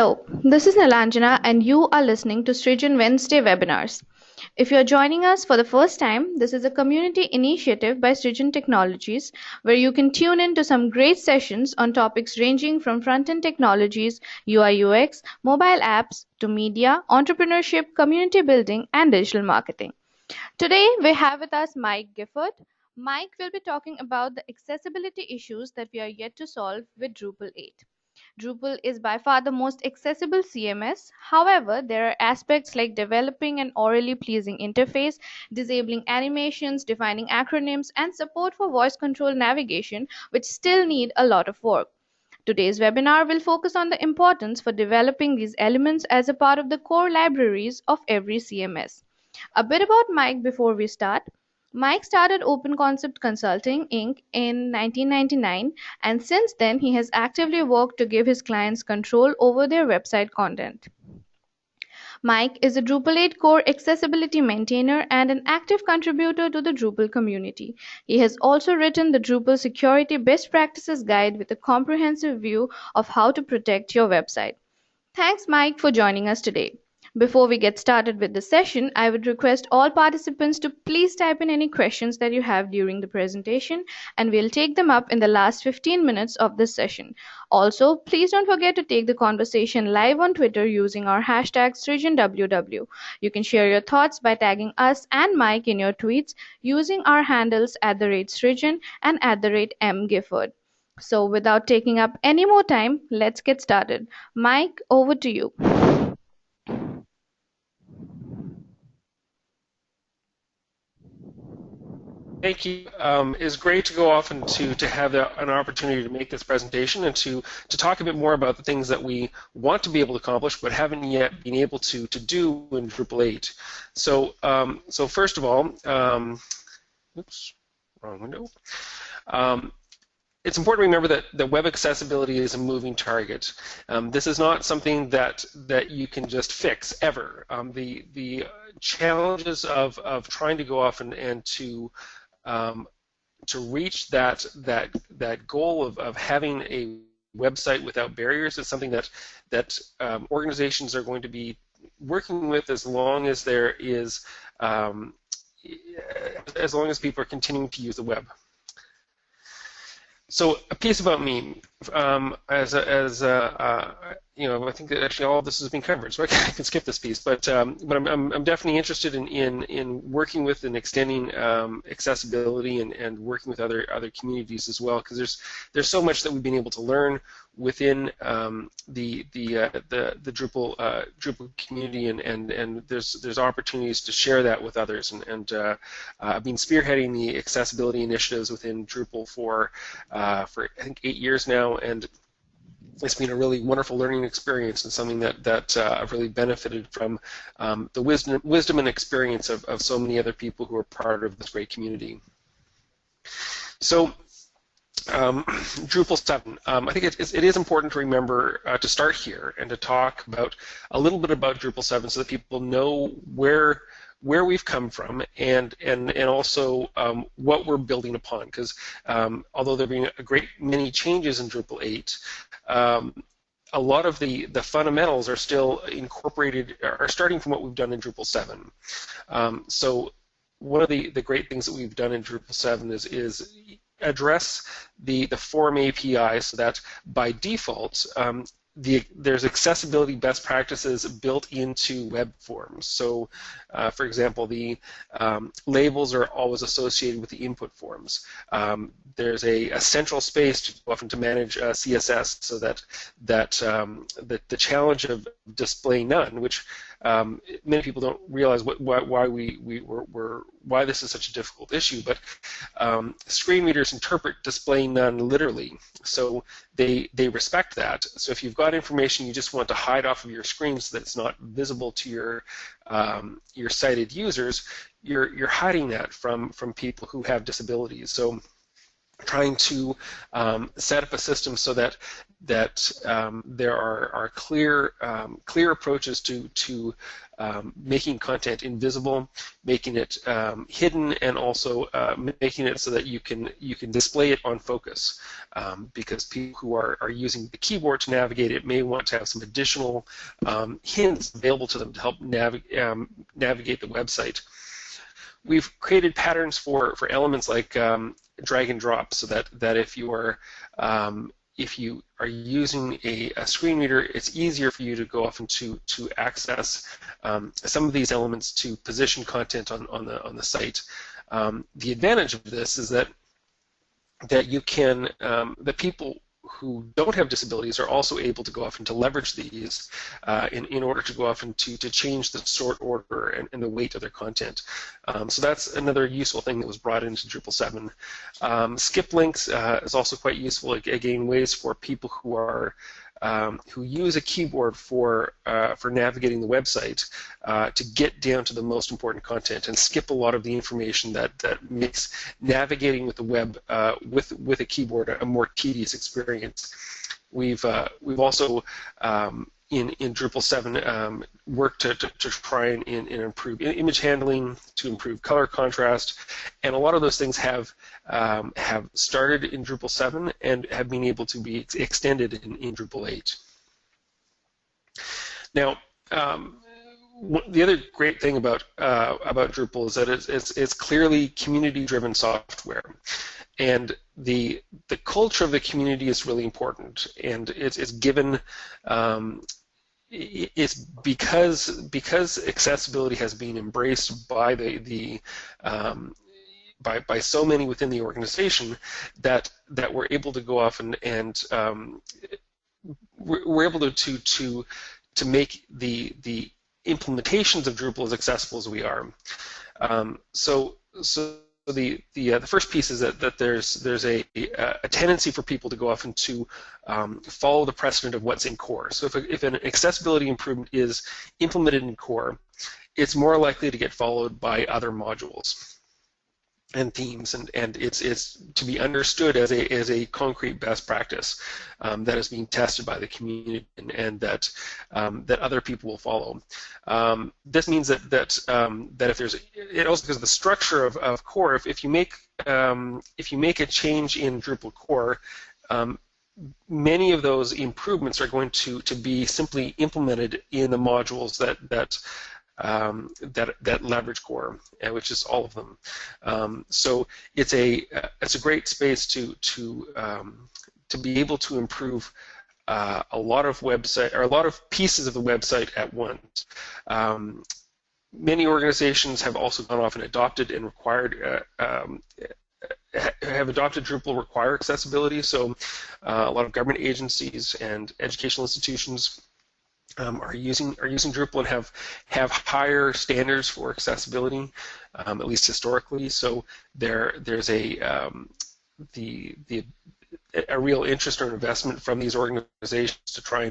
Hello, this is Nilanjana and you are listening to Srijan Wednesday webinars. If you are joining us for the first time, this is a community initiative by Srijan Technologies where you can tune in to some great sessions on topics ranging from front-end technologies, UI UX, mobile apps to media, entrepreneurship, community building and digital marketing. Today we have with us Mike Gifford. Mike will be talking about the accessibility issues that we are yet to solve with Drupal 8. Drupal is by far the most accessible CMS. However, there are aspects like developing an orally pleasing interface, disabling animations, defining acronyms, and support for voice control navigation, which still need a lot of work. Today's webinar will focus on the importance for developing these elements as a part of the core libraries of every CMS. A bit about Mike before we start. Mike started Open Concept Consulting Inc. in 1999, and since then he has actively worked to give his clients control over their website content. Mike is a Drupal 8 core accessibility maintainer and an active contributor to the Drupal community. He has also written the Drupal Security Best Practices Guide with a comprehensive view of how to protect your website. Thanks, Mike, for joining us today. Before we get started with the session, I would request all participants to please type in any questions that you have during the presentation, and we'll take them up in the last 15 minutes of this session. Also, please don't forget to take the conversation live on Twitter using our hashtag SrijanWW. You can share your thoughts by tagging us and Mike in your tweets using our handles @Srijan and @mgifford. So without taking up any more time, let's get started. Mike, over to you. Thank you. It's great to go off and to have an opportunity to make this presentation and to talk a bit more about the things that we want to be able to accomplish but haven't yet been able to do in Drupal 8. So, so first of all, oops, wrong window. It's important to remember that web accessibility is a moving target. This is not something that you can just fix ever. The challenges of trying to go off and to reach that goal of having a website without barriers is something that organizations are going to be working with as long as there is as long as people are continuing to use the web. So a piece about me, you know, I think that actually all of this has been covered, so I can skip this piece. But I'm definitely interested in working with and extending accessibility and working with other communities as well, because there's so much that we've been able to learn within the Drupal community, and there's opportunities to share that with others. And I've been spearheading the accessibility initiatives within Drupal for I think 8 years now, and it's been a really wonderful learning experience and something that I've really benefited from the wisdom and experience of so many other people who are part of this great community. So Drupal 7. I think it is important to remember to start here and to talk about a little bit about Drupal 7 so that people know where we've come from and also what we're building upon, because although there have been a great many changes in Drupal 8, a lot of the fundamentals are still incorporated, are starting from what we've done in Drupal 7. So one of the great things that we've done in Drupal 7 is address the form API so that by default there's accessibility best practices built into web forms. So, for example, the labels are always associated with the input forms. There's a central space often to manage CSS, so that the challenge of display none, which many people don't realize why this is such a difficult issue, but screen readers interpret display none literally, so they respect that. So if you've got information you just want to hide off of your screen so that it's not visible to your sighted users, you're hiding that from people who have disabilities. So trying to set up a system so that there are clear approaches to making content invisible, making it hidden, and also making it so that you can display it on focus, because people who are using the keyboard to navigate it may want to have some additional hints available to them to help navigate the website. We've created patterns for elements like drag and drop, so that if you are using a screen reader, it's easier for you to go off and to access some of these elements to position content on the site. The advantage of this is that you can that people who don't have disabilities are also able to go off and to leverage these in order to go off and to change the sort order and the weight of their content. So that's another useful thing that was brought into Drupal 7. Skip links is also quite useful. Again, ways for people who use a keyboard for navigating the website to get down to the most important content and skip a lot of the information that makes navigating with the web with a keyboard a more tedious experience. We've also in Drupal 7 worked to try and improve image handling, to improve color contrast, and a lot of those things have started in Drupal 7 and have been able to be extended in Drupal 8. Now, the other great thing about Drupal is that it's clearly community-driven software, and the culture of the community is really important, and it's given. It's because accessibility has been embraced by by so many within the organization that we're able to go off and we're able to make the implementations of Drupal as accessible as we are. So the first piece is that there's a tendency for people to go off and to follow the precedent of what's in core. So if an accessibility improvement is implemented in core, it's more likely to get followed by other modules and themes, and it's to be understood as a concrete best practice that is being tested by the community and that other people will follow. This means that if there's, it also, because of the structure of core, if you make a change in Drupal core, many of those improvements are going to be simply implemented in the modules that leverage core, which is all of them. So it's a great space to be able to improve a lot of website, or a lot of pieces of the website at once. Many organizations have also gone off and adopted and required have adopted Drupal require accessibility. So a lot of government agencies and educational institutions are using Drupal and have higher standards for accessibility, at least historically. So there's a real interest or investment from these organizations to try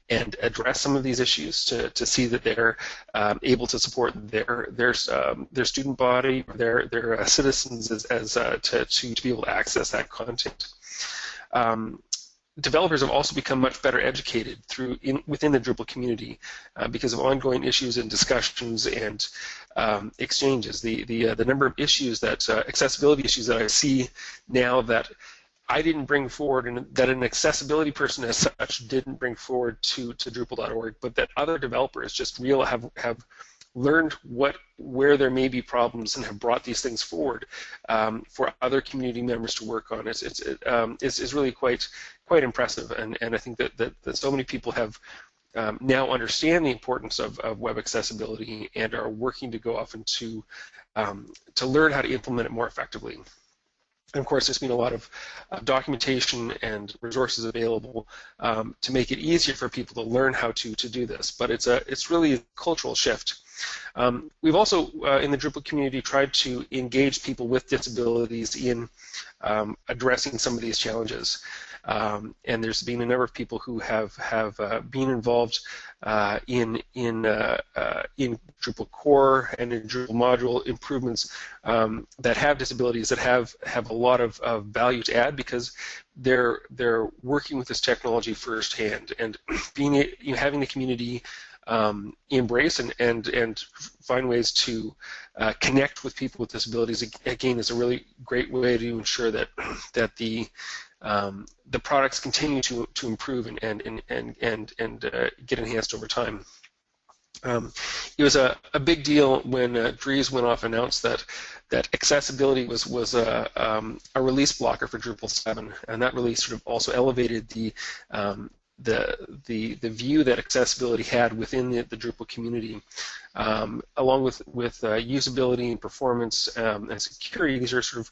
and address some of these issues, to see that they're able to support their student body, their citizens as to be able to access that content. Developers have also become much better educated within the Drupal community because of ongoing issues and discussions and exchanges. The number of issues accessibility issues that I see now that I didn't bring forward, and that an accessibility person as such didn't bring forward to Drupal.org, but that other developers just have learned where there may be problems and have brought these things forward for other community members to work on. It's really quite impressive, and I think that so many people have now understand the importance of web accessibility and are working to go off and to learn how to implement it more effectively. And of course, there's been a lot of documentation and resources available to make it easier for people to learn how to do this. But it's really a cultural shift. We've also, in the Drupal community, tried to engage people with disabilities in addressing some of these challenges. and there's been a number of people who have been involved in Drupal core and in Drupal module improvements that have disabilities, that have a lot of value to add, because they're working with this technology firsthand, and having the community embrace and find ways to connect with people with disabilities, again, is a really great way to ensure that the products continue to improve and get enhanced over time. It was a big deal when Dries went off and announced that accessibility was a release blocker for Drupal 7, and that really sort of also elevated the view that accessibility had within the Drupal community, along with usability and performance and security. These are sort of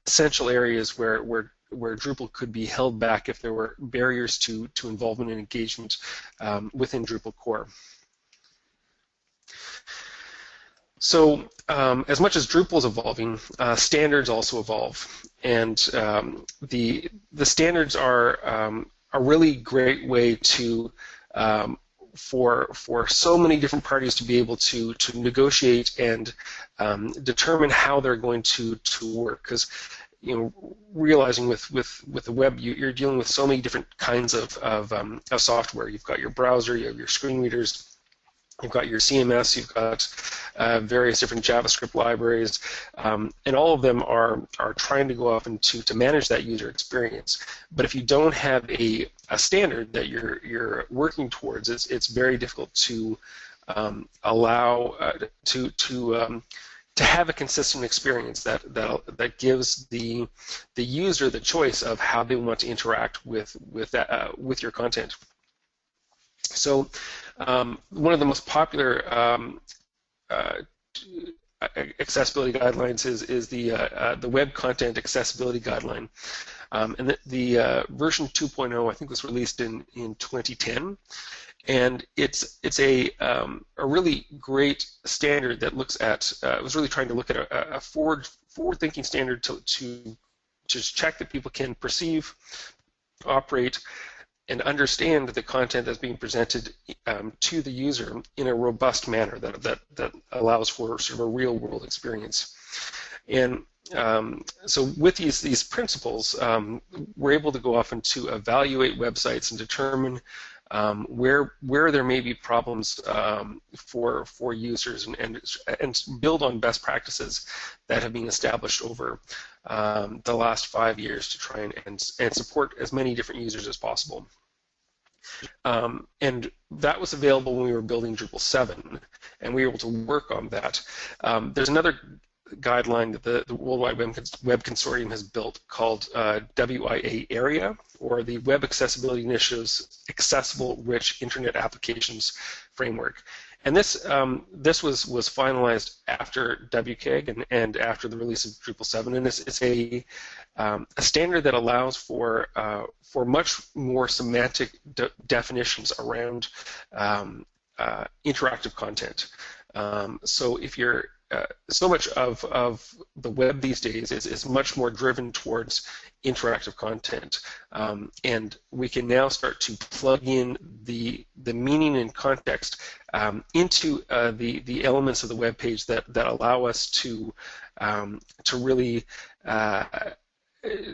essential areas where Drupal could be held back if there were barriers to involvement and engagement within Drupal core. So as much as Drupal is evolving, standards also evolve, and the standards are a really great way to for so many different parties to be able to negotiate and determine how they're going to work, because realizing with the web, you're dealing with so many different kinds of software. You've got your browser, you have your screen readers, you've got your CMS, you've got various different JavaScript libraries, and all of them are trying to go off and to manage that user experience. But if you don't have a standard that you're working towards, it's very difficult to allow to have a consistent experience that gives the user the choice of how they want to interact with your content. So one of the most popular accessibility guidelines is the Web Content Accessibility Guideline, and the version 2.0 I think was released in 2010, and it's a really great standard that looks at was really trying to look at a forward-thinking standard to check that people can perceive, operate, and understand the content that's being presented to the user in a robust manner that allows for sort of a real-world experience. And so with these principles, we're able to go off and to evaluate websites and determine where there may be problems for users, and build on best practices that have been established over the last 5 years to try and support as many different users as possible. And that was available when we were building Drupal 7, and we were able to work on that. There's another guideline that the Worldwide Web Consortium has built called WIA AREA, or the Web Accessibility Initiative's Accessible Rich Internet Applications Framework. And this was finalized after WCAG and after the release of Drupal 7, and it's a standard that allows for much more semantic definitions around interactive content. So if you're so much of the web these days is much more driven towards interactive content, and we can now start to plug in the meaning and context into the elements of the web page that allow us to really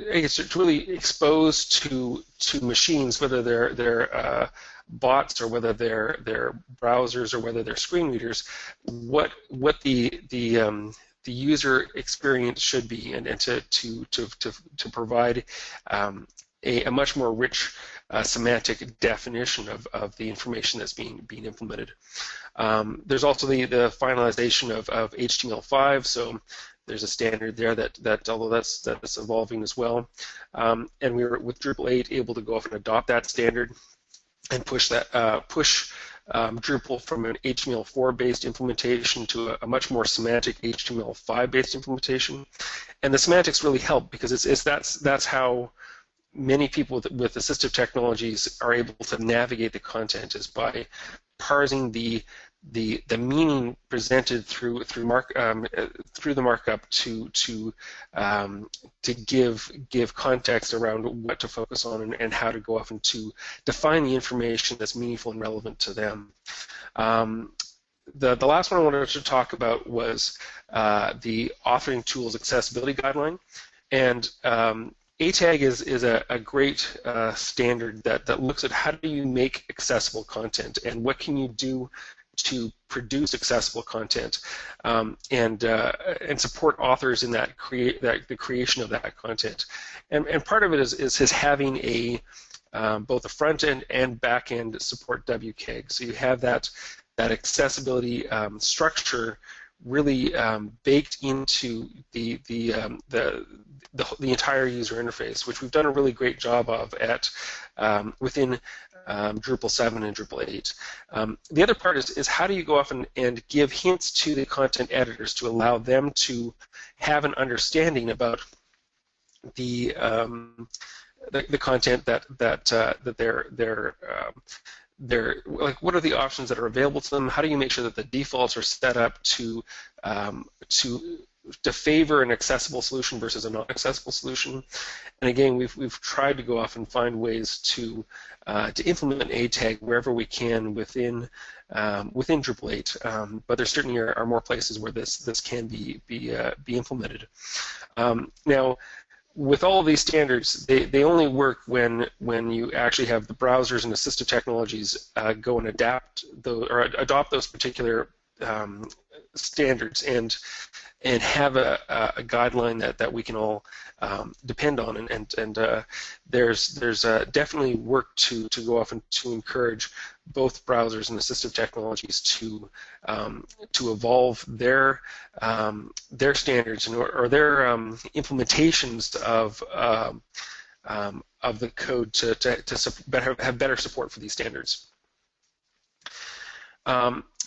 to really expose to machines, whether they're bots or whether they're browsers or whether they're screen readers, what the user experience should be, and to provide a much more rich semantic definition of the information that's being implemented. There's also the finalization of HTML5, so there's a standard there that although that's evolving as well, and we were with Drupal 8 able to go off and adopt that standard and push Drupal from an HTML4 based implementation to a much more semantic HTML5 based implementation. And the semantics really help, because that's how many people with assistive technologies are able to navigate the content, is by parsing the meaning presented through the markup to give context around what to focus on and how to go off and to define the information that's meaningful and relevant to them. The last one I wanted to talk about was the authoring tools accessibility guideline, and ATAG is a great standard that looks at how do you make accessible content and what can you do to produce accessible content, and support authors in the creation of that content. And part of it is having both a front end and back end support WCAG. So you have that accessibility structure really baked into the entire user interface, which we've done a really great job of within Drupal 7 and Drupal 8. The other part is how do you go off and give hints to the content editors to allow them to have an understanding about the content that they're like, what are the options that are available to them? How do you make sure that the defaults are set up to favor an accessible solution versus a non-accessible solution? And again, we've tried to go off and find ways to implement ATAG wherever we can within Drupal 8, but there certainly are more places where this can be implemented. Now, with all of these standards, they only work when you actually have the browsers and assistive technologies go and adopt those particular standards and have a guideline that we can all depend on, and there's definitely work to go off and to encourage both browsers and assistive technologies to evolve their standards or their implementations of the code to have better support for these standards.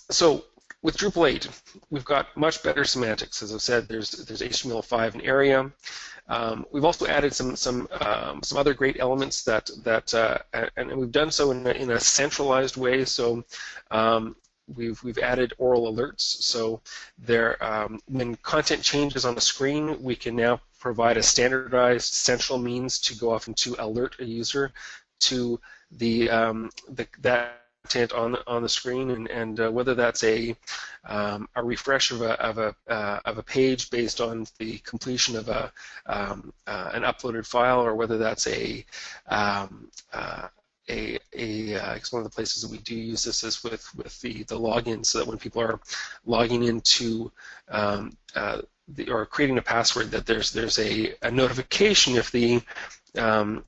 So with Drupal 8, we've got much better semantics. As I've said, there's HTML5 and area. We've also added some other great elements and we've done so in a centralized way. So we've added oral alerts. So when content changes on the screen, we can now provide a standardized central means to go off and to alert a user to that content on the screen, and whether that's a refresh of a page based on the completion of an uploaded file, or whether that's one of the places that we do use this is with the login, so that when people are logging into or creating a password, that there's a notification if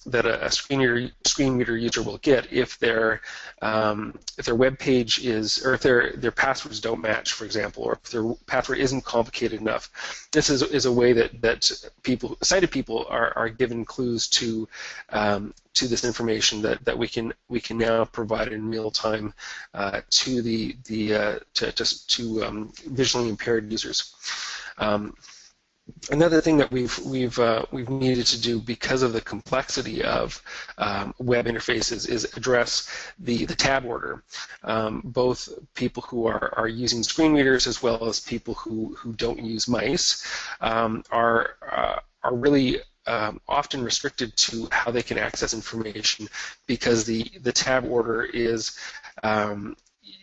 that a screen reader user will get if their web page is, or if their passwords don't match, for example, or if their password isn't complicated enough. This is a way that sighted people are given clues to this information that we can now provide in real time to visually impaired users. Another thing that we've needed to do because of the complexity of web interfaces is address the tab order. Both people who are using screen readers as well as people who don't use mice are really often restricted to how they can access information, because the tab order is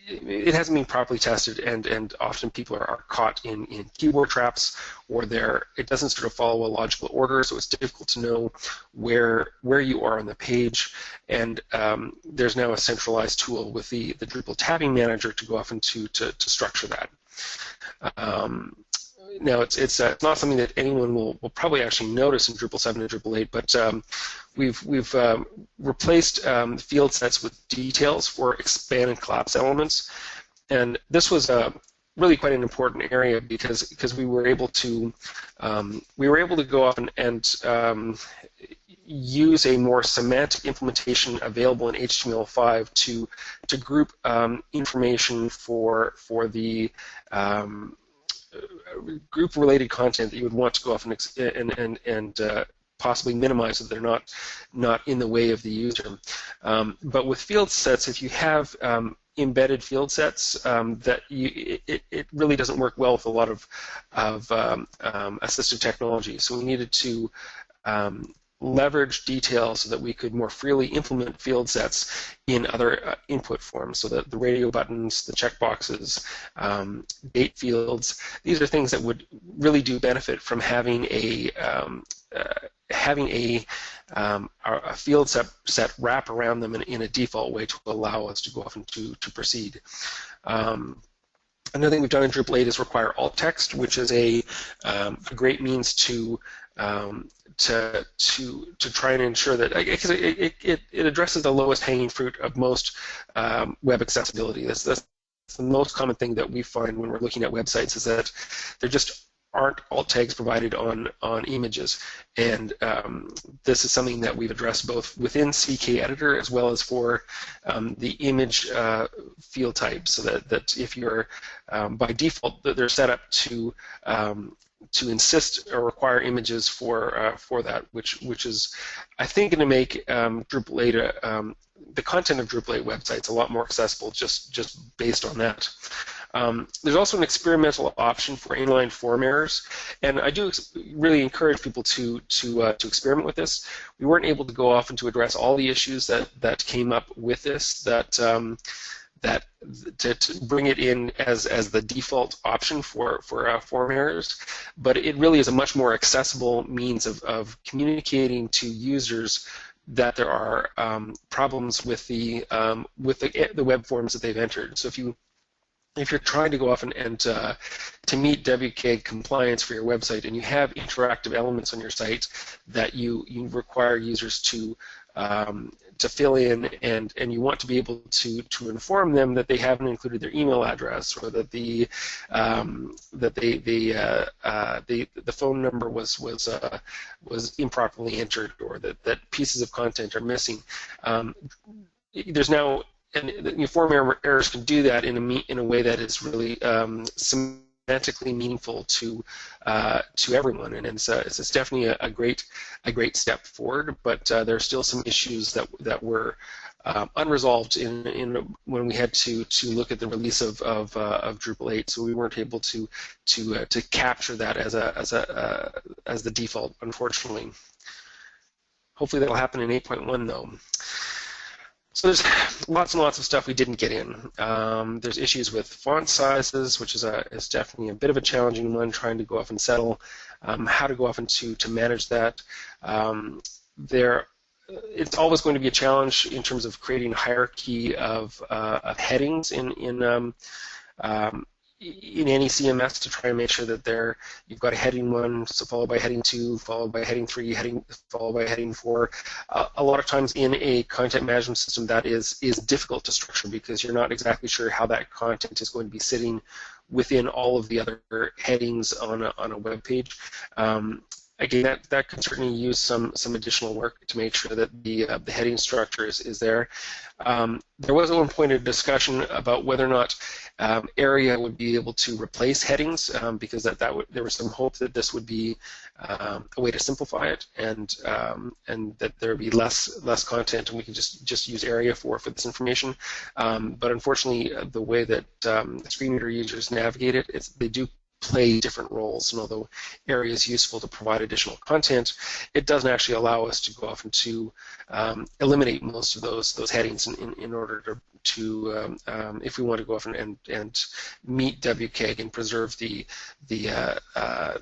it hasn't been properly tested, and often people are caught in keyword traps, or it doesn't sort of follow a logical order, so it's difficult to know where you are on the page. And there's now a centralized tool with the Drupal tabbing manager to go off and to structure that. Now, it's not something that anyone will probably actually notice in Drupal 7 and Drupal 8, but we've replaced field sets with details for expand and collapse elements, and this was really quite an important area because we were able to go off and use a more semantic implementation available in HTML5 to group information for the group-related content that you would want to go off and possibly minimize so they're not in the way of the user. But with field sets, if you have embedded field sets that it really doesn't work well with a lot of assistive technology. So we needed to leverage detail so that we could more freely implement field sets in other input forms. So that the radio buttons, the checkboxes, date fields, these are things that would really do benefit from having a field set wrap around them in a default way to allow us to go off and to proceed. Another thing we've done in Drupal 8 is require alt text, which is a great means to try and ensure that it addresses the lowest hanging fruit of most web accessibility. That's the most common thing that we find when we're looking at websites, is that there just aren't alt tags provided on images, and this is something that we've addressed both within CK Editor as well as for the image field type, so that if you're by default they're set up to insist or require images for that, which is I think going to make Drupal 8 the content of Drupal 8 websites a lot more accessible just based on that. There's also an experimental option for inline form errors, and I do really encourage people to experiment with this. We weren't able to go off and to address all the issues that came up with this, to bring it in as the default option for form errors, but it really is a much more accessible means of communicating to users that there are problems with the web forms that they've entered. So if you're trying to go off and to meet WCAG compliance for your website, and you have interactive elements on your site that you require users to fill in, and you want to be able to inform them that they haven't included their email address, or that the phone number was improperly entered, or that pieces of content are missing. There's now, and form errors can do that in a way that is really semantically meaningful to everyone, and it's definitely a great step forward. But there are still some issues that were unresolved when we had to look at the release of Drupal 8, so we weren't able to capture that as the default, unfortunately. Hopefully that'll happen in 8.1 though. So there's lots and lots of stuff we didn't get in. There's issues with font sizes, which is definitely a bit of a challenging one, trying to go off and settle how to go off and to manage that. It's always going to be a challenge in terms of creating a hierarchy of headings in any CMS, to try and make sure that you've got a heading 1, so followed by heading 2, followed by heading 3, followed by heading 4. A lot of times in a content management system, that is difficult to structure, because you're not exactly sure how that content is going to be sitting within all of the other headings on a web page. Again, that can certainly use some additional work to make sure that the heading structure is there. There was at one point a discussion about whether or not area would be able to replace headings, because there was some hope that this would be a way to simplify it, and that there would be less content, and we can just use area for this information. But unfortunately, the way that Screenreader users navigate it, they do play different roles, and although area is useful to provide additional content, it doesn't actually allow us to go off and to eliminate most of those headings in order to if we want to go off and meet WCAG and preserve the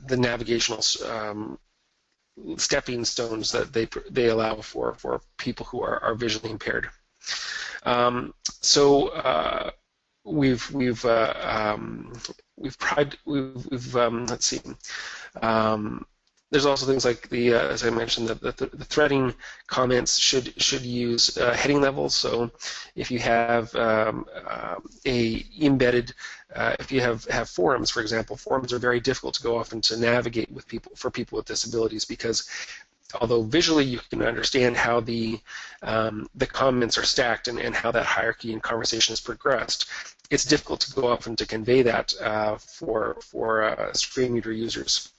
navigational stepping stones that they allow for people who are visually impaired. Let's see. There's also things like as I mentioned, the threading comments should use heading levels. So if you have if you have forums, for example, forums are very difficult to go off and to navigate for people with disabilities, because although visually you can understand how the comments are stacked and how that hierarchy and conversation has progressed, it's difficult to go off and to convey that for Screenreader users.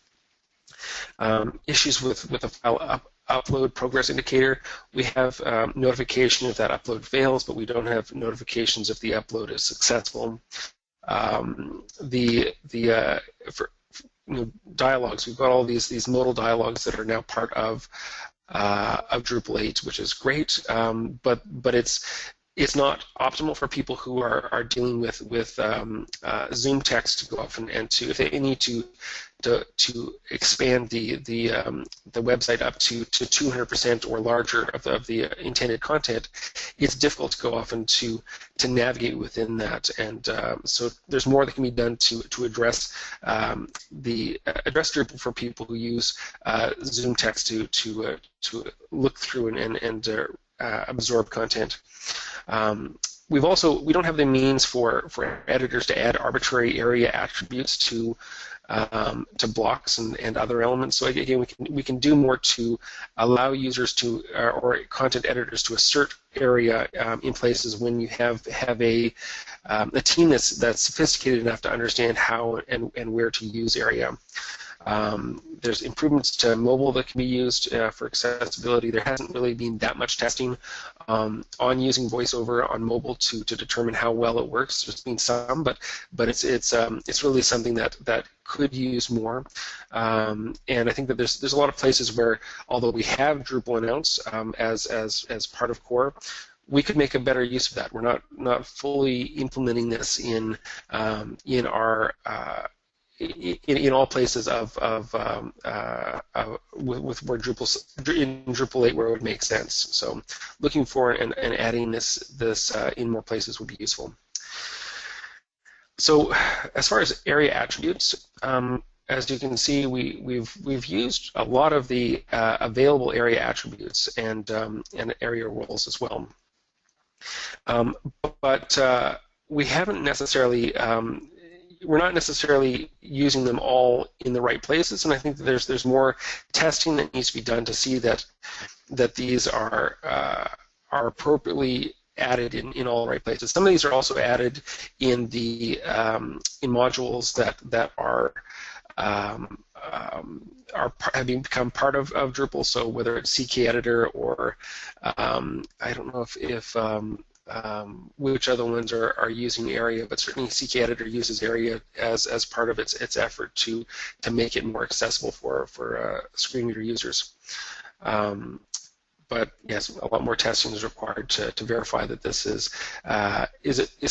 Issues with a file upload progress indicator. We have notification if that upload fails, but we don't have notifications if the upload is successful. For dialogues, we've got all these modal dialogues that are now part of Drupal 8, which is great, but it's not optimal for people who are dealing with Zoom text to go off and to, if they need to expand the website up to 200% or larger of the intended content. It's difficult to go off and to navigate within that, and so there's more that can be done to address address Drupal for people who use Zoom text to look through and absorb content. We don't have the means for editors to add arbitrary area attributes to blocks and other elements. So again, we can do more to allow users to or content editors to assert area in places when you have a team that's sophisticated enough to understand how and where to use area. There's improvements to mobile that can be used for accessibility. There hasn't really been that much testing on using VoiceOver on mobile to determine how well it works. There's been some, but it's really something that could use more. And I think that there's a lot of places where, although we have Drupal announced as part of core, we could make a better use of that. We're not fully implementing this in our in all places with where Drupal 8 where it would make sense. So looking for and adding this in more places would be useful. So as far as area attributes, as you can see, we've used a lot of the available area attributes and area roles as well. But we haven't necessarily we're not necessarily using them all in the right places, and I think that there's more testing that needs to be done to see that these are appropriately added in all the right places. Some of these are also added in the in modules that have become part of Drupal. So whether it's CK Editor or I don't know if which other ones are using area, but certainly CK Editor uses area as part of its effort to make it more accessible for Screenreader users. But yes, a lot more testing is required to verify that this is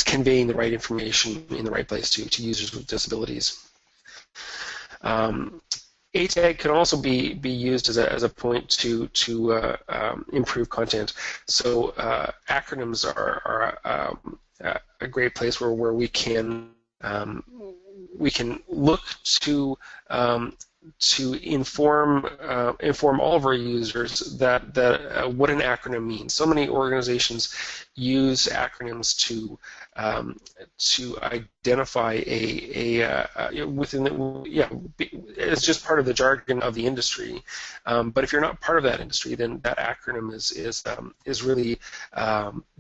conveying the right information in the right place to users with disabilities. A tag can also be used as a point to improve content. So acronyms are a great place where we can look to inform all of our users that what an acronym means. So many organizations use acronyms to identify it's just part of the jargon of the industry. But if you're not part of that industry, then that acronym is really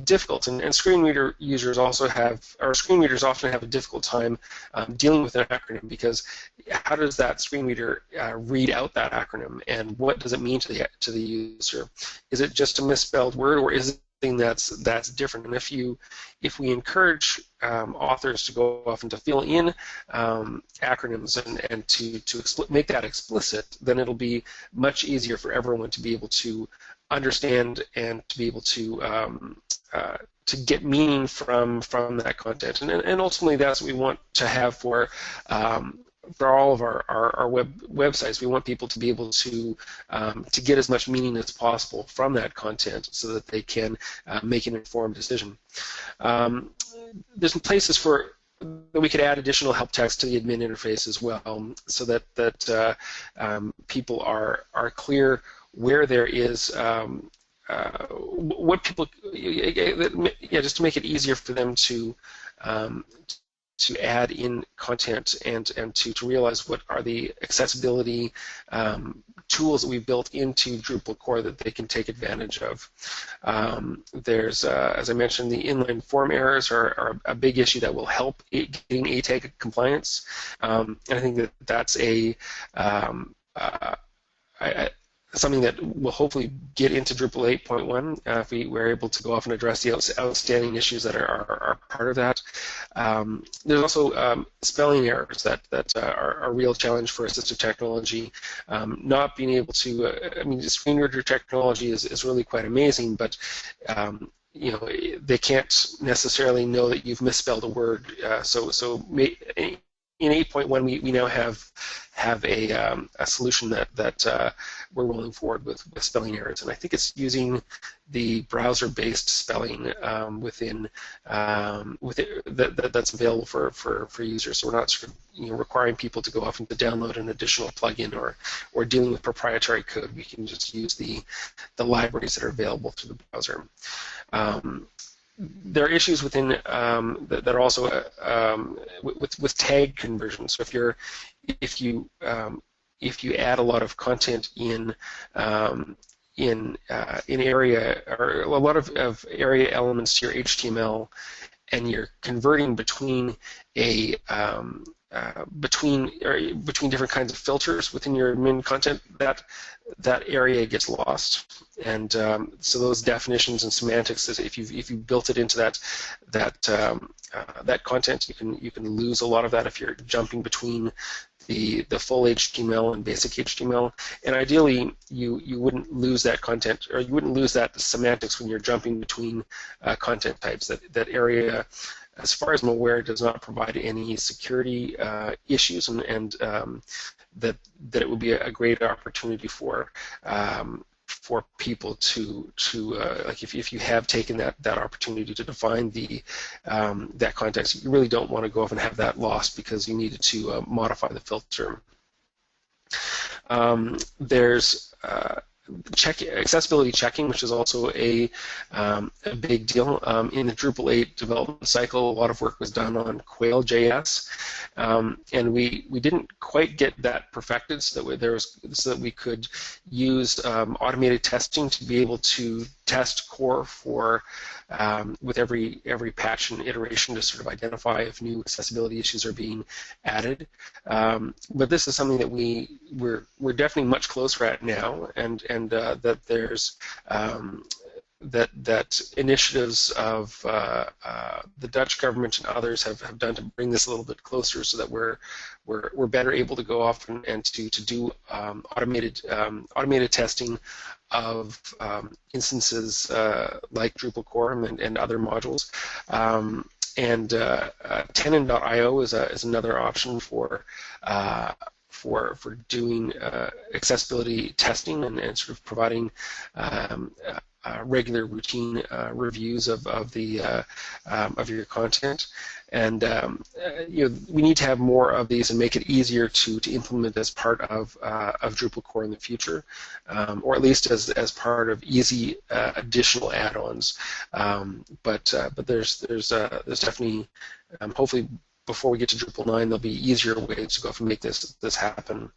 difficult. And Screenreader users screenreaders often have a difficult time dealing with an acronym, because how does that screenreader read out that acronym, and what does it mean to the user? Is it just a misspelled word, or is it that's different? And if we encourage authors to go off and to fill in acronyms and to make that explicit, then it'll be much easier for everyone to be able to understand and to be able to get meaning from that content. And ultimately, that's what we want to have for all of our websites. We want people to be able to get as much meaning as possible from that content so that they can make an informed decision. There's some places that we could add additional help text to the admin interface as well, so that people are clear where there is what people, just to make it easier for them to add in content and to realize what are the accessibility tools that we've built into Drupal core that they can take advantage of. There's, as I mentioned, the inline form errors are a big issue that will help getting A tag compliance. And I think that's something that will hopefully get into Drupal 8.1 if we were able to go off and address the outstanding issues that are part of that. There's also spelling errors that are a real challenge for assistive technology. Not being able to, I mean, the Screenreader technology is really quite amazing, but you know, they can't necessarily know that you've misspelled a word. In 8.1, we now have a solution that we're rolling forward with spelling errors, and I think it's using the browser-based spelling that's available for users. So we're not sort of, requiring people to go off and to download an additional plugin or dealing with proprietary code. We can just use the libraries that are available through the browser. There are issues within that are also with tag conversion. So if you add a lot of content in area, or a lot of area elements to your HTML, and you're converting between between different kinds of filters within your min content, that area gets lost, and so those definitions and semantics, if you built it into that content, you can lose a lot of that if you're jumping between the full HTML and basic HTML. And ideally, you wouldn't lose that content, or you wouldn't lose that semantics when you're jumping between content types. That area, as far as I'm aware, does not provide any security issues, and that it would be a great opportunity for people to like if you have taken that opportunity to define that context, you really don't want to go off and have that lost because you needed to modify the filter. There's accessibility checking, which is also a big deal. In the Drupal 8 development cycle, a lot of work was done on Quail.js, and we didn't quite get that perfected so that we could use automated testing to be able to test core with every patch and iteration to sort of identify if new accessibility issues are being added. But this is something that we're definitely much closer at now, and that there's that initiatives of the Dutch government and others have done to bring this a little bit closer, so that we're better able to go off and to do automated testing of instances like Drupal core and other modules. Tenon.io is another option for doing accessibility testing and sort of providing regular routine reviews of your content, and we need to have more of these and make it easier to implement as part of Drupal core in the future, or at least as part of easy additional add-ons. But there's definitely hopefully, before we get to Drupal 9, there'll be easier ways to go off and make this happen.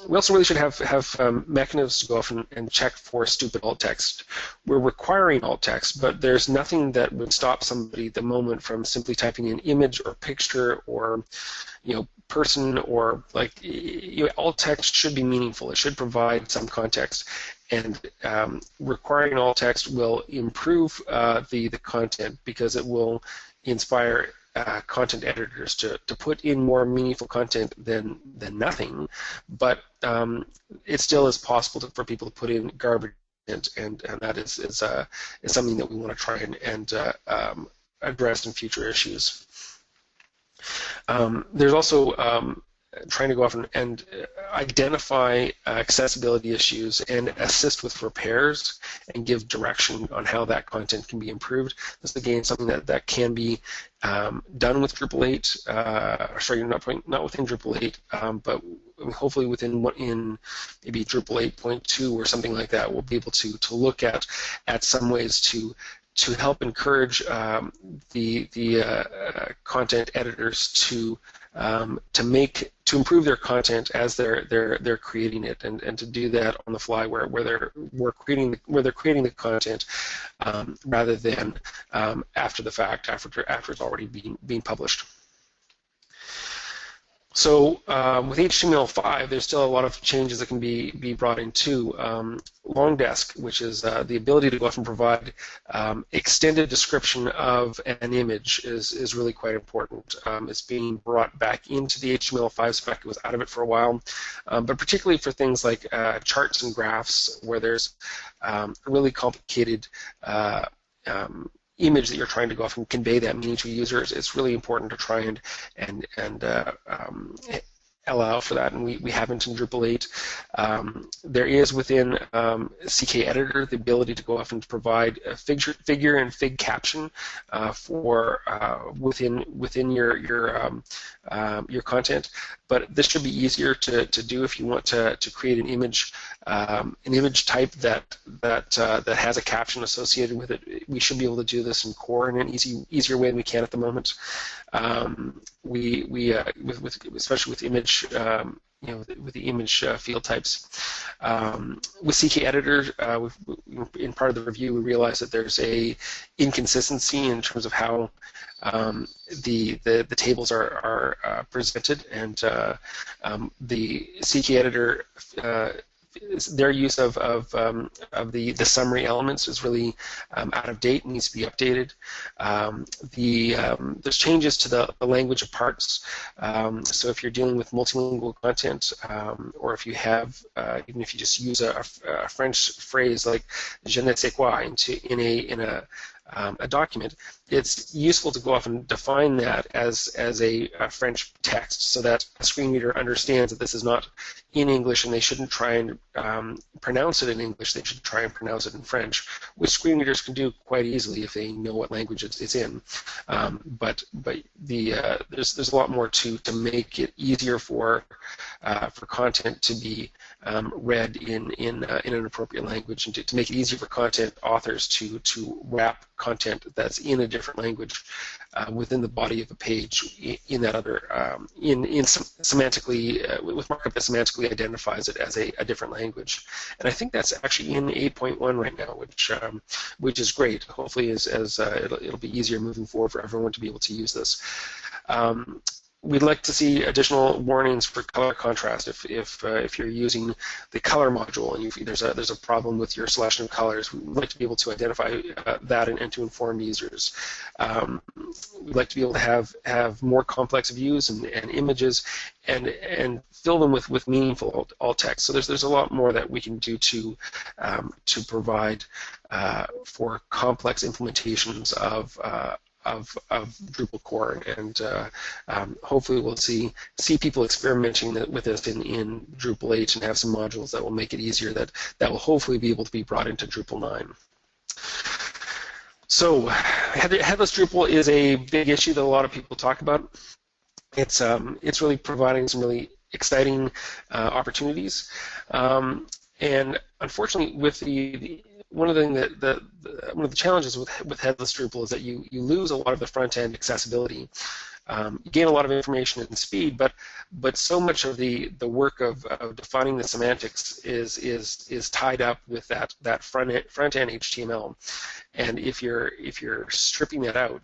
We also really should have mechanisms to go off and check for stupid alt text. We're requiring alt text, but there's nothing that would stop somebody at the moment from simply typing in image or picture or person, or alt text should be meaningful. It should provide some context, and requiring alt text will improve the content, because it will inspire content editors to put in more meaningful content than nothing, but it still is possible for people to put in garbage, and that is something that we want to try and address in future issues. There's also trying to go off and identify accessibility issues and assist with repairs and give direction on how that content can be improved. This is again something that can be done with Drupal 8. Sorry, not within Drupal 8, but hopefully within maybe Drupal 8.2 or something like that. We'll be able to look at some ways to help encourage the content editors to improve their content as they're creating it, and to do that on the fly where they're creating the content rather than after the fact, after it's already being published. So with HTML5, there's still a lot of changes that can be brought in too. Long desk, which is the ability to go off and provide extended description of an image, is really quite important. It's being brought back into the HTML5 spec. It was out of it for a while, but particularly for things like charts and graphs, where there's a really complicated image that you're trying to go off and convey that meaning to users, it's really important to try and allow for that, and we haven't in Drupal 8. There is within CK Editor the ability to go off and provide a figure and fig caption for within your content, but this should be easier to do if you want to create an image type that has a caption associated with it. We should be able to do this in Core in an easier way than we can at the moment. Especially with image, with the image field types. With CK Editor, in part of the review, we realized that there's a inconsistency in terms of how the tables are presented, and the CK Editor. Their use of the summary elements is really out of date and needs to be updated. There's changes to the language of parts. So if you're dealing with multilingual content, or if you have, even if you just use a French phrase like "je ne sais quoi" in a document, it's useful to go off and define that as a French text, so that a screen reader understands that this is not in English, and they shouldn't try and pronounce it in English. They should try and pronounce it in French, which screen readers can do quite easily if they know what language it's in. But there's a lot more to make it easier for content to be read in an appropriate language, and to make it easier for content authors to wrap content that's in a different language within the body of a page in that other semantically with markup that semantically identifies it as a different language. And I think that's actually in 8.1 right now, which is great. Hopefully, it'll be easier moving forward for everyone to be able to use this. We'd like to see additional warnings for color contrast if you're using the color module and there's a problem with your selection of colors. We'd like to be able to identify that and to inform users. We'd like to be able to have more complex views and images and fill them with meaningful alt text. So there's a lot more that we can do to provide for complex implementations of Drupal core, and hopefully we'll see people experimenting with this in Drupal 8 and have some modules that will make it easier that will hopefully be able to be brought into Drupal 9. So headless Drupal is a big issue that a lot of people talk about. It's really providing some really exciting opportunities, and unfortunately with one of the challenges with headless Drupal is that you lose a lot of the front end accessibility. You gain a lot of information and speed, but so much of the work of defining the semantics is tied up with that front end HTML. And if you're stripping that out,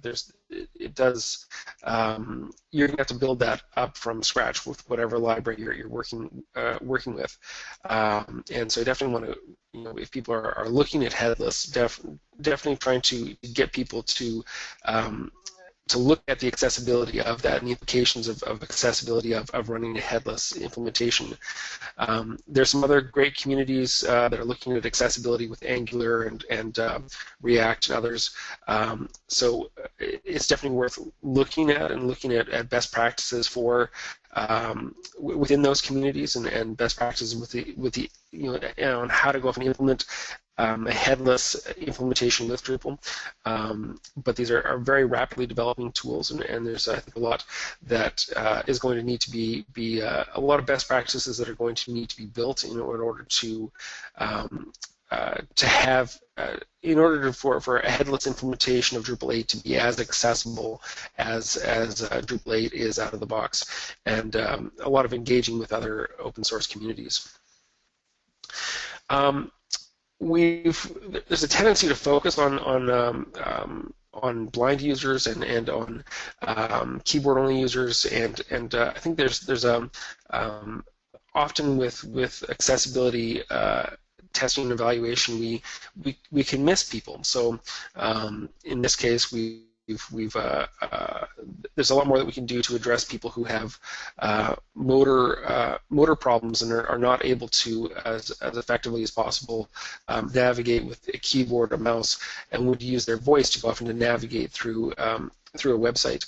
you're going to have to build that up from scratch with whatever library you're working with. And so I definitely want to, if people are looking at headless, definitely trying to get people to look at the accessibility of that and the implications of accessibility of running a headless implementation. There's some other great communities that are looking at accessibility with Angular and React and others. So it's definitely worth looking at best practices for within those communities and best practices with the on how to go off and implement a headless implementation with Drupal, but these are very rapidly developing tools, and there's I think a lot that is going to need to be a lot of best practices that are going to need to be built in order to have in order for a headless implementation of Drupal 8 to be as accessible as Drupal 8 is out of the box, and a lot of engaging with other open source communities. There's a tendency to focus on on blind users and on keyboard-only users, and I think there's often with accessibility testing and evaluation, we can miss people. So in this case, there's a lot more that we can do to address people who have motor problems and are not able to, as effectively as possible, navigate with a keyboard or mouse, and would use their voice to go off and to navigate through a website.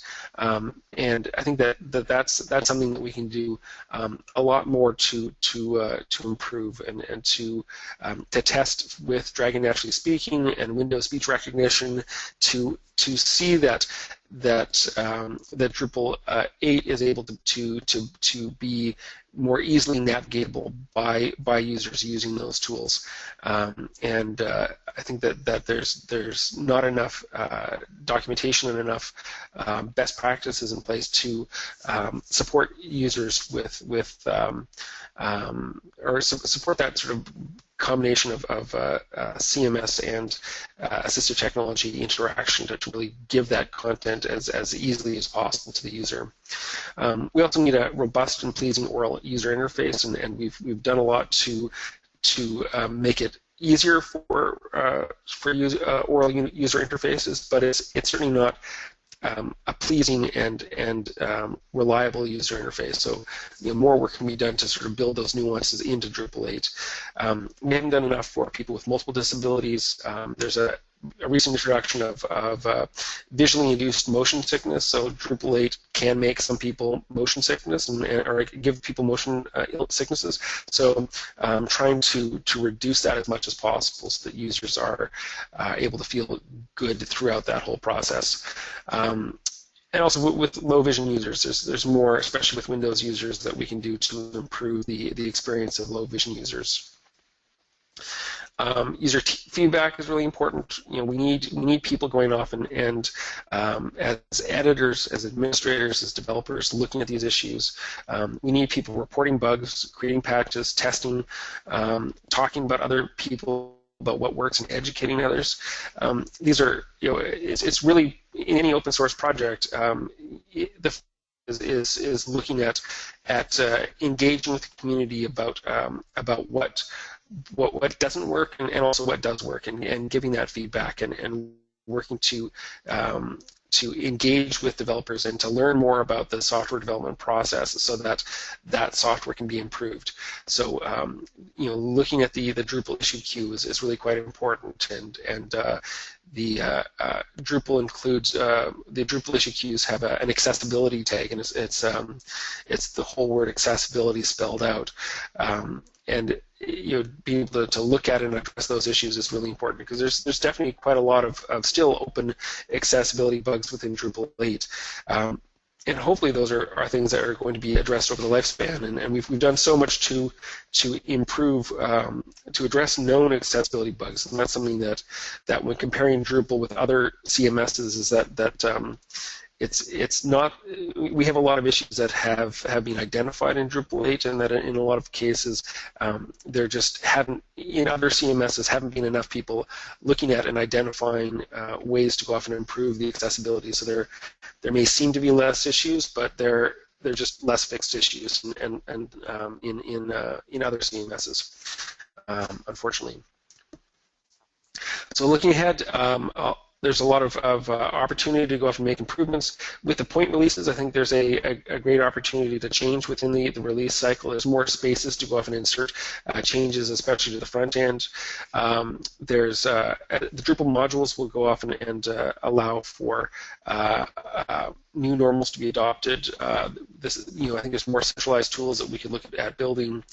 And I think that's something that we can do a lot more to improve and to test with Dragon Naturally Speaking and Windows Speech Recognition to see that Drupal 8 is able to be more easily navigatable by users using those tools, and I think that there's not enough documentation and enough best practices in place to support users with or support that sort of combination of CMS and assistive technology interaction to really give that content as easily as possible to the user. We also need a robust and pleasing oral user interface, and we've done a lot to make it easier for oral user interfaces, but it's certainly not a pleasing and reliable user interface. So more work can be done to sort of build those nuances into Drupal 8. We haven't done enough for people with multiple disabilities. There's a recent introduction of visually induced motion sickness. So Drupal 8 can make some people motion sickness or give people motion sicknesses. So trying to reduce that as much as possible so that users are able to feel good throughout that whole process. And also with low vision users, there's more, especially with Windows users, that we can do to improve the experience of low vision users. User feedback is really important. We need people going off and as editors, as administrators, as developers, looking at these issues. We need people reporting bugs, creating patches, testing, talking about other people, about what works, and educating others. These are, it's really, in any open source project, is looking at engaging with the community about what doesn't work and also what does work, and giving that feedback and working to engage with developers and to learn more about the software development process so that software can be improved. So looking at the Drupal issue queue is really quite important, and the Drupal includes the Drupal issue queues have an accessibility tag, and it's the whole word accessibility spelled out. And being able to look at and address those issues is really important, because there's definitely quite a lot of still open accessibility bugs within Drupal 8. And hopefully those are things that are going to be addressed over the lifespan. And we've done so much to improve, to address known accessibility bugs. And that's something that when comparing Drupal with other CMSs is that it's not, we have a lot of issues that have been identified in Drupal 8, and that in a lot of cases there just haven't, in other CMSs, haven't been enough people looking at and identifying ways to go off and improve the accessibility. So there may seem to be less issues, but they're just less fixed issues and in other CMSs, unfortunately. So looking ahead, there's a lot of opportunity to go off and make improvements. With the point releases, I think there's a great opportunity to change within the release cycle. There's more spaces to go off and insert changes, especially to the front end. There's the Drupal modules will go off and allow for new normals to be adopted. I think there's more centralized tools that we can look at building.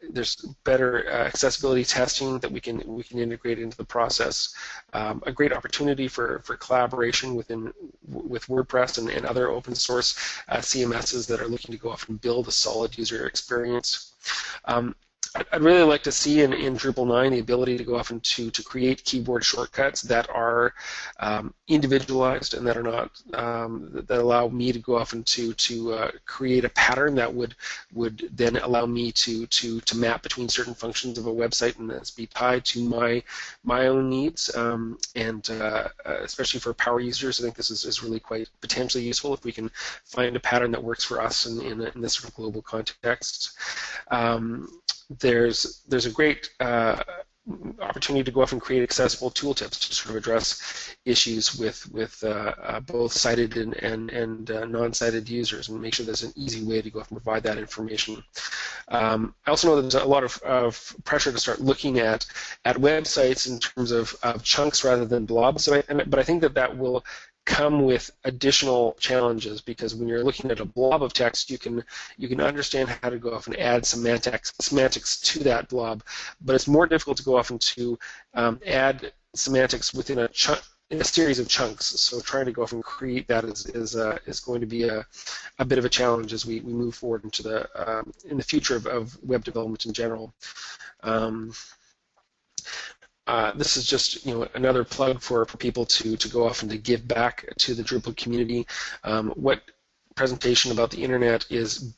There's better accessibility testing that we can integrate into the process. A great opportunity for collaboration with WordPress and other open source CMSs that are looking to go off and build a solid user experience. I'd really like to see in Drupal 9 the ability to go off and to create keyboard shortcuts that are individualized and that are not that allow me to go off and to create a pattern that would then allow me to map between certain functions of a website and that's be tied to my own needs. Especially for power users, I think this is really quite potentially useful if we can find a pattern that works for us in this sort of global context. There's a great opportunity to go off and create accessible tooltips to sort of address issues with both cited and non-cited users and make sure there's an easy way to go off and provide that information. I also know that there's a lot of pressure to start looking at websites in terms of chunks rather than blobs, but I think that will come with additional challenges because when you're looking at a blob of text, you can understand how to go off and add semantics to that blob, but it's more difficult to go off and to add semantics within a series of chunks. So trying to go off and create that is going to be a bit of a challenge as we move forward into in the future of web development in general. This is just another plug for people to go off and to give back to the Drupal community. What presentation about the internet is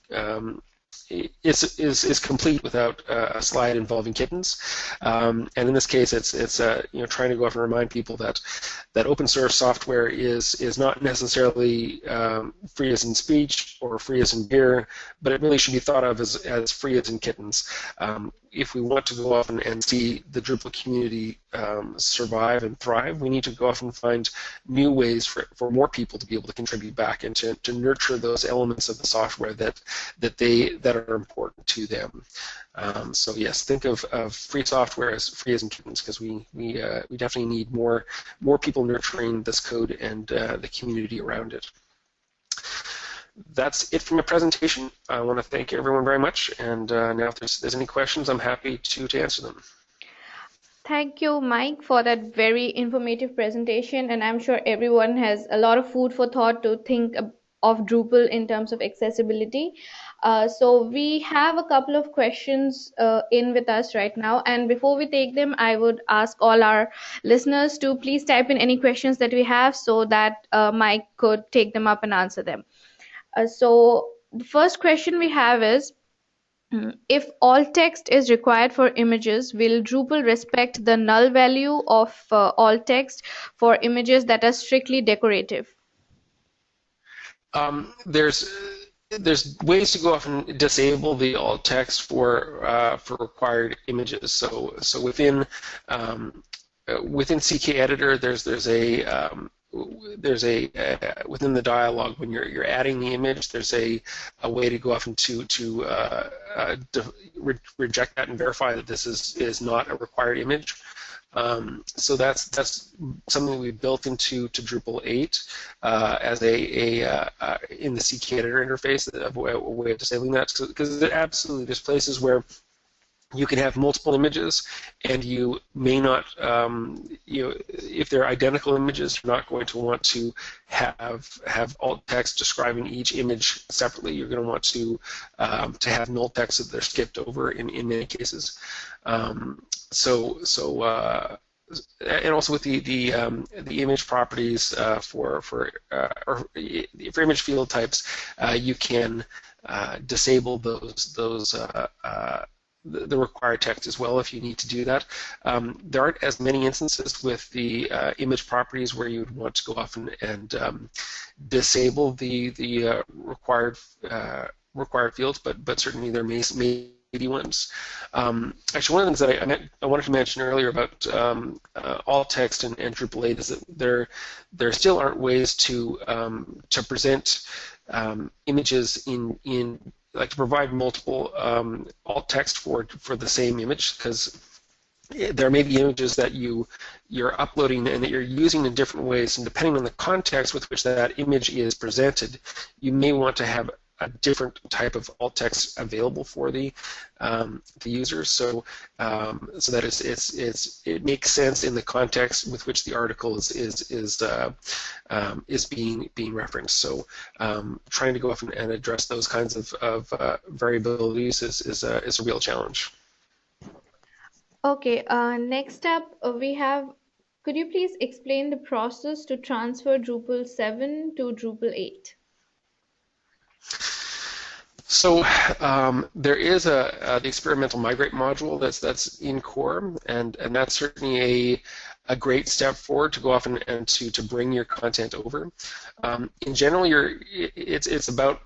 complete without a slide involving kittens, and in this case, it's trying to go off and remind people that open source software is not necessarily free as in speech or free as in beer, but it really should be thought of as free as in kittens. If we want to go off and see the Drupal community survive and thrive, we need to go off and find new ways for more people to be able to contribute back and to nurture those elements of the software that are important to them. So yes, think of free software as free as in kittens because we definitely need more people nurturing this code and the community around it. That's it for my presentation. I want to thank everyone very much, and now if there's any questions, I'm happy to answer them. Thank you, Mike, for that very informative presentation, and I'm sure everyone has a lot of food for thought to think of Drupal in terms of accessibility. So we have a couple of questions in with us right now, and before we take them, I would ask all our listeners to please type in any questions that we have so that Mike could take them up and answer them. So the first question we have is, if alt text is required for images, will Drupal respect the null value of alt text for images that are strictly decorative? There's ways to go off and disable the alt text for required images. So within CK Editor, there's a within the dialog when you're adding the image, there's a way to go off and to reject that and verify that this is not a required image. So that's something we built into Drupal 8 as in the CK Editor interface, a way of disabling that, because absolutely there's places where you can have multiple images, and you may not, if they're identical images, you're not going to want to have alt text describing each image separately. You're going to want to have null text that they're skipped over in many cases. And also with the image properties for image field types, you can disable the required text as well if you need to do that. There aren't as many instances with the image properties where you would want to go off and disable the required fields, but certainly there may be ones. Actually, one of the things that I wanted to mention earlier about alt text and Drupal 8 is that there still aren't ways to present images in like to provide multiple alt text for the same image, because there may be images that you're uploading and that you're using in different ways, and depending on the context with which that image is presented, you may want to have a different type of alt text available for the user, so that it makes sense in the context with which the article is being referenced. So trying to go off and address those kinds of variabilities is a real challenge. Okay, next up we have, could you please explain the process to transfer Drupal 7 to Drupal 8? So there is the experimental migrate module that's in core, and that's certainly a great step forward to go off and to bring your content over. In general, it's about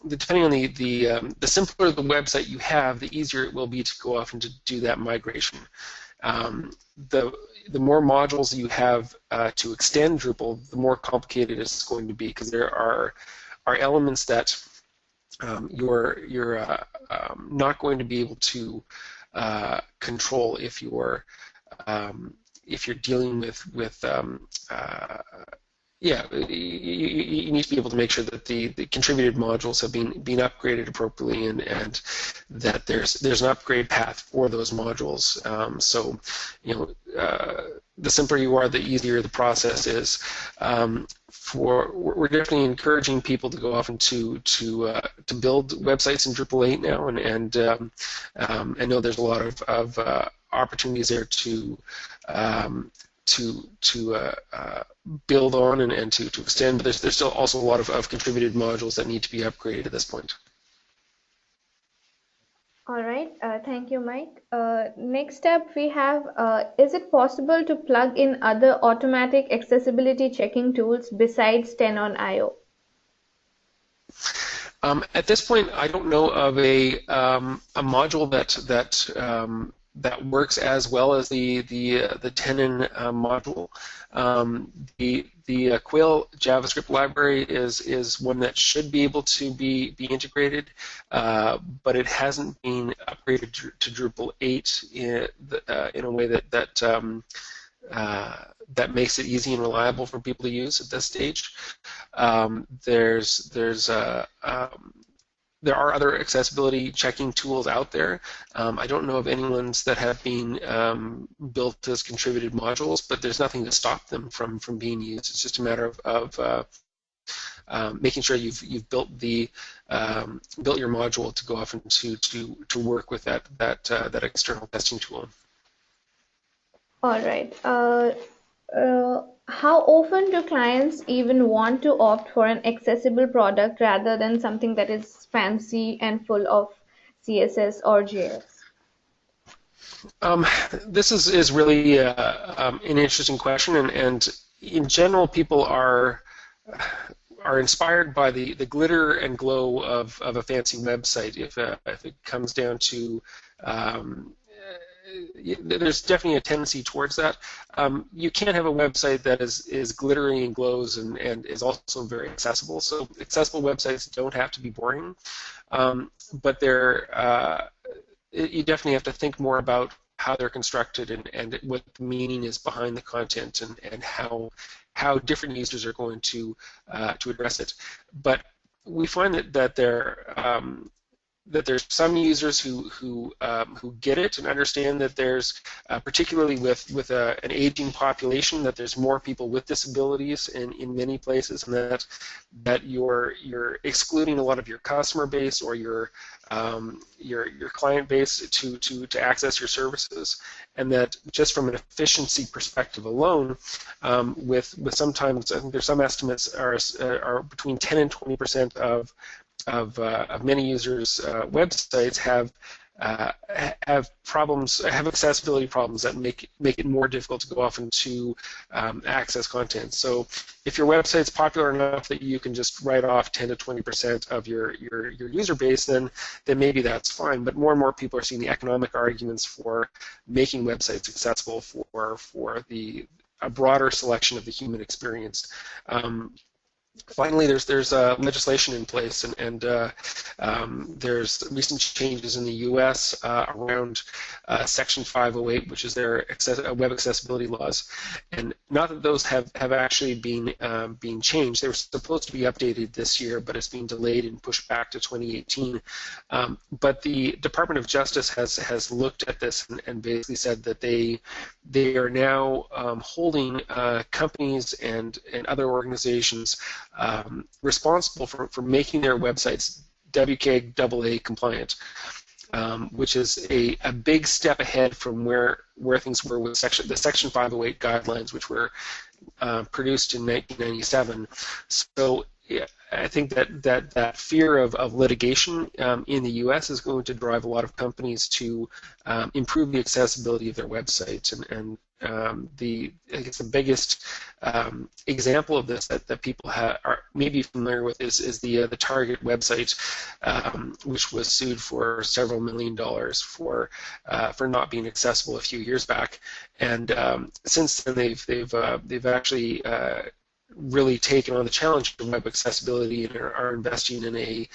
depending on the simpler the website you have, the easier it will be to go off and to do that migration. Um, the the more modules you have to extend Drupal, the more complicated it's going to be, because there are elements that you're not going to be able to control if you're dealing with yeah, you need to be able to make sure that the contributed modules have been upgraded appropriately, and that there's an upgrade path for those modules. So, the simpler you are, the easier the process is. We're definitely encouraging people to go off and to build websites in Drupal 8 now, and I know there's a lot of opportunities there to build on and to extend, but there's still also a lot of contributed modules that need to be upgraded at this point. All right, thank you, Mike. Next up, we have, is it possible to plug in other automatic accessibility checking tools besides 10 on IO? At this point, I don't know of a module that works as well as the Tenon module. The Quail JavaScript library is one that should be able to be integrated, but it hasn't been upgraded to Drupal 8 in a way that makes it easy and reliable for people to use at this stage. There are other accessibility checking tools out there. I don't know of any ones that have been built as contributed modules, but there's nothing to stop them from being used. It's just a matter of making sure you've built your module to go off and to work with that external testing tool. All right. How often do clients even want to opt for an accessible product rather than something that is fancy and full of CSS or JS? This is really an interesting question, and in general, people are inspired by the glitter and glow of a fancy website. If it comes down to there's definitely a tendency towards that. You can't have a website that is glittery and glows and is also very accessible. So accessible websites don't have to be boring, but you definitely have to think more about how they're constructed and what the meaning is behind the content and how different users are going to address it. But we find that there's some users who get it and understand that there's particularly with an aging population, that there's more people with disabilities in many places, and that you're excluding a lot of your customer base or your client base to access your services, and that just from an efficiency perspective alone, with sometimes I think there's some estimates are between 10 and 20% of many users' websites have accessibility problems that make it more difficult to go off and to access content. So if your website's popular enough that you can just write off 10 to 20% of your user base, then maybe that's fine. But more and more people are seeing the economic arguments for making websites accessible for a broader selection of the human experience. Finally, there's legislation in place, and there's recent changes in the U.S. Around Section 508, which is their web accessibility laws. And not that those have actually been changed. They were supposed to be updated this year, but it's been delayed and pushed back to 2018. But the Department of Justice has looked at this and basically said that they are now holding companies and other organizations responsible for making their websites WCAG AA compliant. which is a big step ahead from where things were with the Section 508 guidelines, which were produced in 1997. So yeah, I think that fear of litigation in the U.S. is going to drive a lot of companies to improve the accessibility of their websites, and I guess the biggest example of this that people are maybe familiar with is the Target website, which was sued for several $millions for not being accessible a few years back, and since then they've actually really taken on the challenge of web accessibility and are investing in a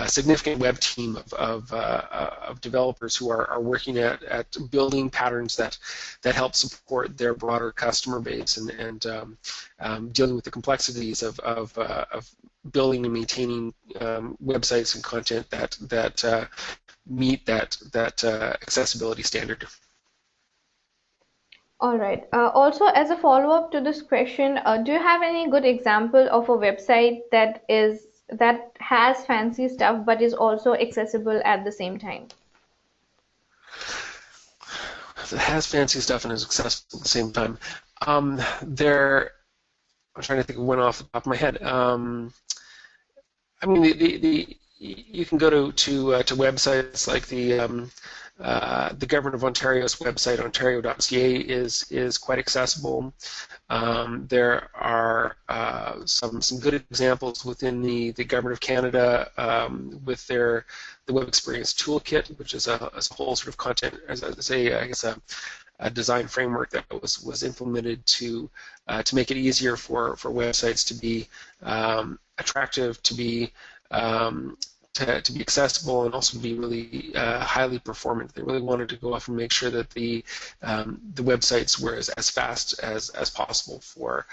significant web team of developers who are working at building patterns that help support their broader customer base and dealing with the complexities of building and maintaining websites and content that meet that accessibility standard. All right. Also, as a follow-up to this question, do you have any good example of a website that has fancy stuff but is also accessible at the same time? It has fancy stuff and is accessible at the same time. I'm trying to think of one off the top of my head. I mean, you can go to websites like the Government of Ontario's website, ontario.ca, is quite accessible. There are some good examples within the Government of Canada with the Web Experience Toolkit, which is a whole sort of content, a design framework that was implemented to make it easier for websites to be attractive, to be accessible, and also be really highly performant. They really wanted to go off and make sure that the websites were as fast as possible for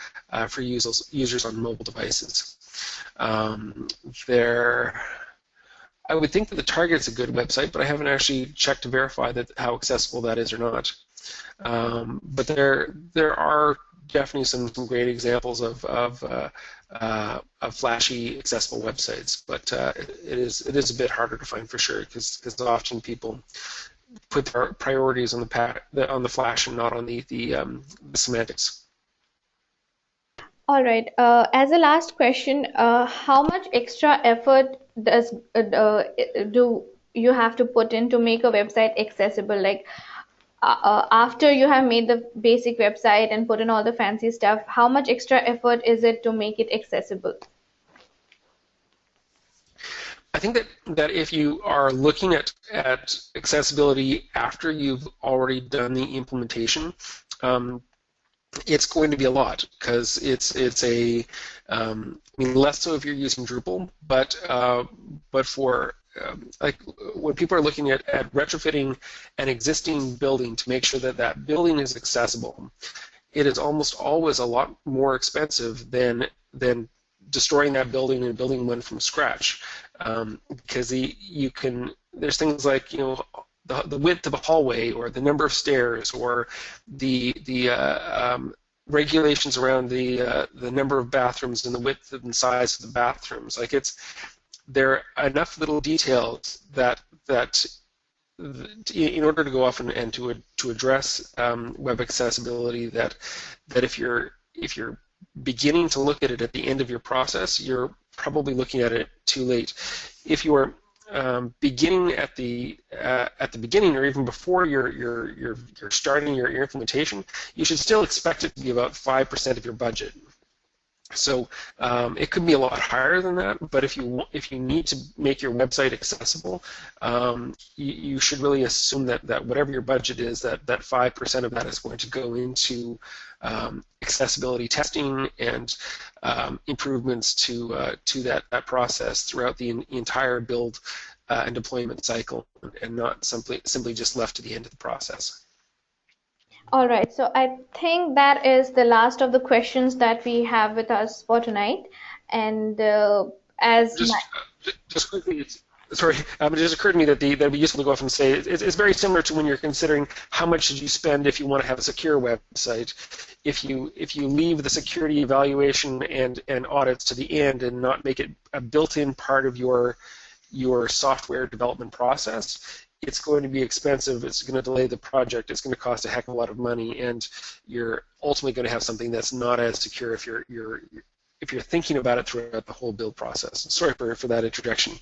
users on mobile devices. I would think that the Target's a good website, but I haven't actually checked to verify how accessible that is or not. But there are definitely some great examples of flashy, accessible websites, but it is a bit harder to find for sure because often people put their priorities on the flash and not on the semantics. All right. As a last question, how much extra effort do you have to put in to make a website accessible? Like, after you have made the basic website and put in all the fancy stuff, how much extra effort is it to make it accessible? I think that if you are looking at accessibility after you've already done the implementation, it's going to be a lot because it's less so if you're using Drupal, but for like when people are looking at retrofitting an existing building to make sure that building is accessible, it is almost always a lot more expensive than destroying that building and building one from scratch, because there's things like the width of a hallway or the number of stairs or the regulations around the number of bathrooms and the width and size of the bathrooms. Like there are enough little details that in order to go off and to address web accessibility, that if you're beginning to look at it at the end of your process, you're probably looking at it too late. If you're beginning at the beginning or even before you're starting your implementation, you should still expect it to be about 5% of your budget. So it could be a lot higher than that, but if you need to make your website accessible, you should really assume that whatever your budget is, that 5% of that is going to go into accessibility testing and improvements to that process throughout the entire build and deployment cycle, and not simply just left to the end of the process. All right, so I think that is the last of the questions that we have with us for tonight. And just quickly, it just occurred to me that it'd be useful to go off and say it's very similar to when you're considering how much should you spend if you want to have a secure website. If you leave the security evaluation and audits to the end and not make it a built-in part of your software development process, it's going to be expensive, it's going to delay the project, it's going to cost a heck of a lot of money, and you're ultimately going to have something that's not as secure if you're thinking about it throughout the whole build process. Sorry for that introduction.